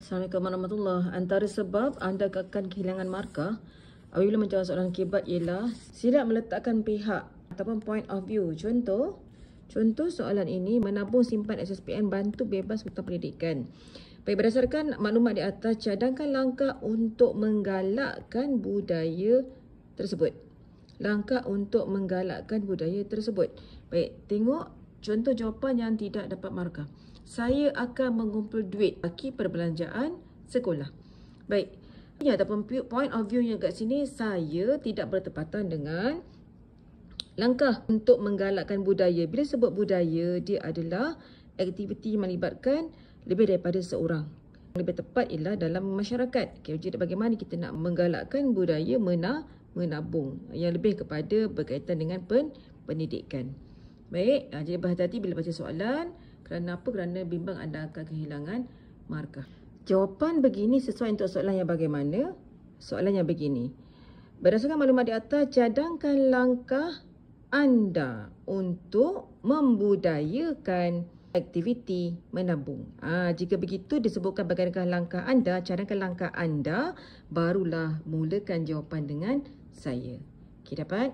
Assalamualaikum warahmatullahi wabarakatuh. Antara sebab anda akan kehilangan markah apabila menjawab soalan kibat ialah silap meletakkan pihak ataupun point of view. Contoh soalan ini, menabung simpan SSPN bantu bebas hutang pendidikan. Baik, berdasarkan maklumat di atas, cadangkan langkah untuk menggalakkan budaya tersebut. Langkah untuk menggalakkan budaya tersebut. Baik, tengok contoh jawapan yang tidak dapat markah. Saya akan mengumpul duit bagi perbelanjaan sekolah. Baik, ini ataupun point of view yang kat sini, saya tidak bertepatan dengan langkah untuk menggalakkan budaya. Bila sebut budaya, dia adalah aktiviti yang melibatkan lebih daripada seorang. Lebih tepat ialah dalam masyarakat. Okay, jadi bagaimana kita nak menggalakkan budaya menabung yang lebih kepada berkaitan dengan pendidikan. Baik, jadi berhati-hati bila baca soalan. Kerana apa? Kerana bimbang anda akan kehilangan markah. Jawapan begini sesuai untuk soalan yang bagaimana? Soalan yang begini. Berdasarkan maklumat di atas, cadangkan langkah anda untuk membudayakan aktiviti menabung. Jika begitu disebutkan bagaimanakah langkah anda, cadangkan langkah anda, barulah mulakan jawapan dengan saya. Okey, dapat?